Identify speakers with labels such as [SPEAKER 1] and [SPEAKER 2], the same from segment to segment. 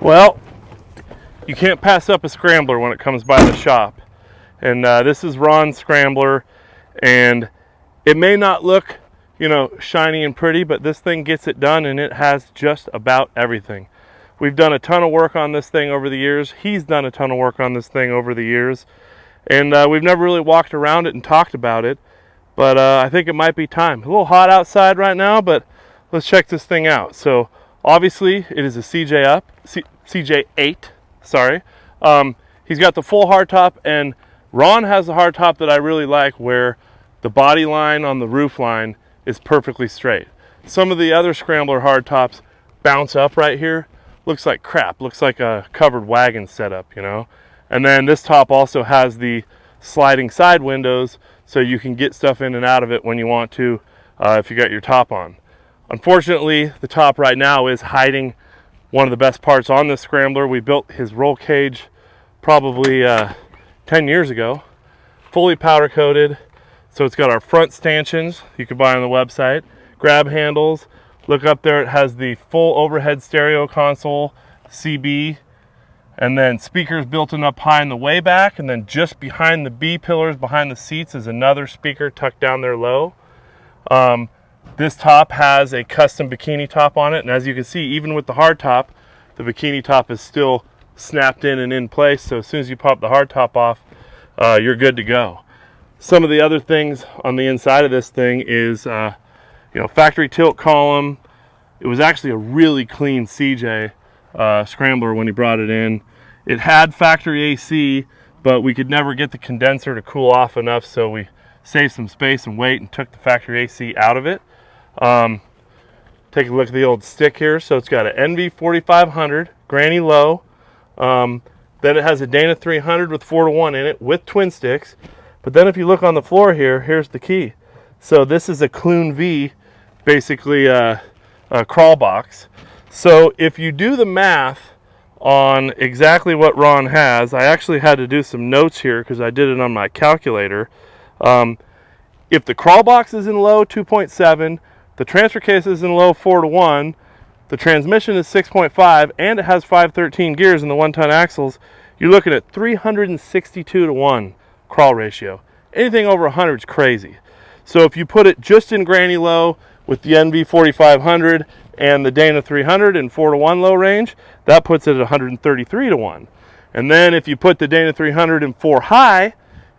[SPEAKER 1] Well, you can't pass up a scrambler when it comes by the shop. And this is Ron's scrambler, and it may not look, you know, shiny and pretty, but this thing gets it done, and it has just about everything. We've done a ton of work on this thing over the years. He's done a ton of work on this thing over the years, and we've never really walked around it and talked about it, but I think it might be time. A little hot outside right now, but let's check this thing out. So obviously it is a CJ-8, sorry. He's got the full hardtop, and Ron has a hardtop that I really like where the body line on the roof line is perfectly straight. Some of the other scrambler hardtops bounce up right here. Looks like crap, looks like a covered wagon setup, you know. And then this top also has the sliding side windows, so you can get stuff in and out of it when you want to, if you got your top on. Unfortunately, the top right now is hiding one of the best parts on this scrambler. We built his roll cage probably 10 years ago, fully powder coated. So it's got our front stanchions you can buy on the website, grab handles. Look up there, it has the full overhead stereo console, CB, and then speakers built in up high in the way back, and then just behind the B pillars behind the seats is another speaker tucked down there low. This top has a custom bikini top on it, and as you can see, even with the hard top, the bikini top is still snapped in and in place, so as soon as you pop the hard top off, you're good to go. Some of the other things on the inside of this thing is you know, factory tilt column. It was actually a really clean CJ Scrambler when he brought it in. It had factory AC, but we could never get the condenser to cool off enough, so we saved some space and weight and took the factory AC out of it. Take a look at the old stick here. So it's got an NV 4500 granny low. Then it has a Dana 300 with 4-to-1 in it with twin sticks. But then if you look on the floor here, here's the key. So this is a Klune-V, basically a crawl box. So if you do the math on exactly what Ron has, I actually had to do some notes here because I did it on my calculator. If the crawl box is in low 2.7, the transfer case is in low 4-to-1, the transmission is 6.5, and it has 513 gears in the 1-ton axles, you're looking at 362-to-1 crawl ratio. Anything over 100 is crazy. So if you put it just in granny low with the NV 4500 and the Dana 300 in 4-to-1 low range, that puts it at 133-to-1. And then if you put the Dana 300 in 4 high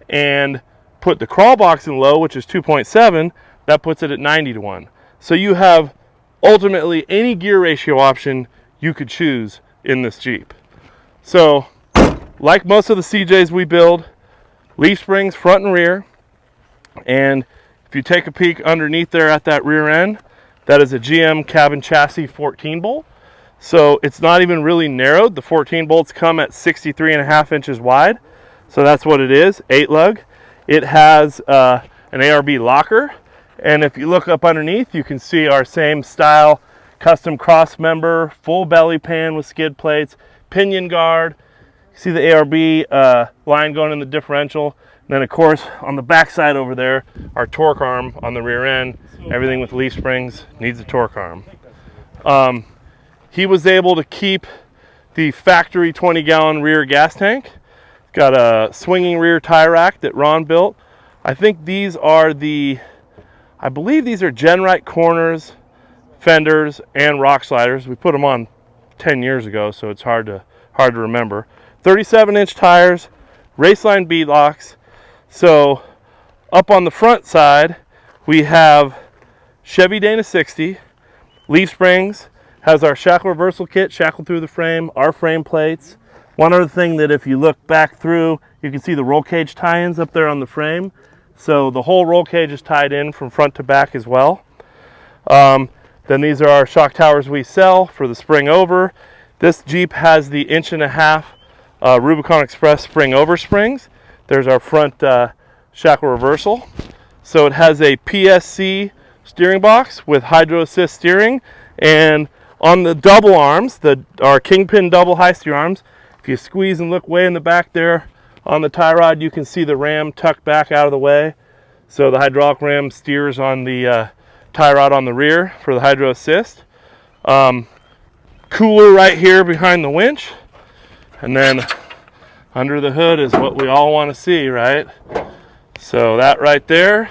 [SPEAKER 1] and put the crawl box in low, which is 2.7, that puts it at 90-to-1. So you have ultimately any gear ratio option you could choose in this Jeep. So like most of the CJs we build, leaf springs front and rear, and if you take a peek underneath there at that rear end, that is a GM cabin chassis 14 bolt. So it's not even really narrowed. The 14 bolts come at 63.5 inches wide. So that's what it is, 8 lug. It has an ARB locker. And if you look up underneath, you can see our same style custom cross member, full belly pan with skid plates, pinion guard. You see the ARB line going in the differential. And then of course on the back side over there, our torque arm on the rear end. Everything with leaf springs needs a torque arm. He was able to keep the factory 20-gallon rear gas tank. Got a swinging rear tie rack that Ron built. I think these are I believe these are Genrite corners, fenders, and rock sliders. We put them on 10 years ago, so it's hard to remember. 37-inch tires, Raceline beadlocks. So up on the front side, we have Chevy Dana 60, leaf springs, has our shackle reversal kit, shackled through the frame, our frame plates. One other thing that if you look back through, you can see the roll cage tie-ins up there on the frame. So the whole roll cage is tied in from front to back as well. Then these are our shock towers we sell for the spring over. This Jeep has the 1.5-inch Rubicon Express Spring over springs. There's our front shackle reversal. So it has a PSC steering box with Hydro assist steering, and on the double arms, our Kingpin Double high steer arms, if you squeeze and look way in the back there on the tie rod, you can see the ram tucked back out of the way. So the hydraulic ram steers on the tie rod on the rear for the Hydro assist. cooler right here behind the winch. And then under the hood is what we all want to see, right? So that right there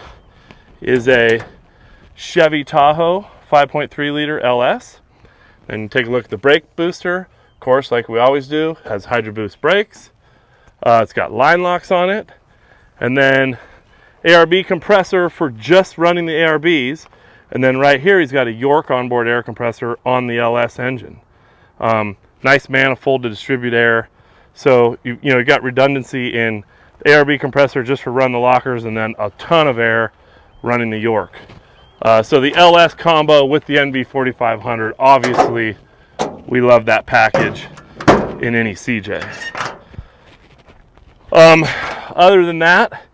[SPEAKER 1] is a Chevy Tahoe 5.3 liter LS. And take a look at the brake booster. Of course, like we always do, has Hydroboost brakes. It's got line locks on it. And then ARB compressor for just running the ARBs. And then right here, he's got a York onboard air compressor on the LS engine. Nice manifold to distribute air. So you got redundancy in the ARB compressor just for running the lockers, and then a ton of air running the York. So the LS combo with the NV 4500, obviously we love that package in any CJ. Other than that,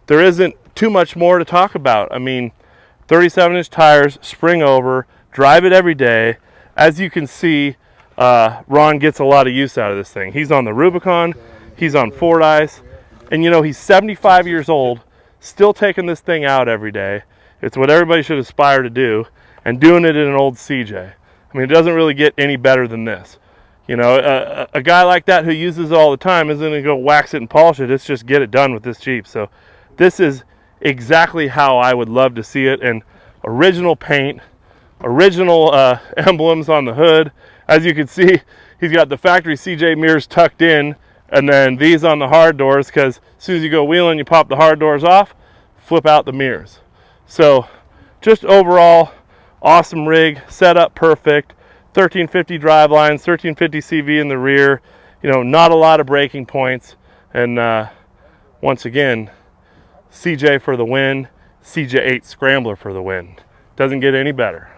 [SPEAKER 1] there isn't too much more to talk about. I mean, 37-inch tires, spring over, drive it every day. As you can see, Ron gets a lot of use out of this thing. He's on the Rubicon, he's on Fordyce, and he's 75 years old, still taking this thing out every day. It's what everybody should aspire to do, and doing it in an old CJ. I mean, it doesn't really get any better than this. A guy like that who uses it all the time isn't going to go wax it and polish it. It's just get it done with this Jeep. So this is exactly how I would love to see it. And original paint, original emblems on the hood. As you can see, he's got the factory CJ mirrors tucked in, and then these on the hard doors, because as soon as you go wheeling, you pop the hard doors off, flip out the mirrors. So just overall, awesome rig, set up perfect. 1350 drive lines, 1350 CV in the rear. Not a lot of braking points. And once again, CJ for the win, CJ-8 Scrambler for the win. Doesn't get any better.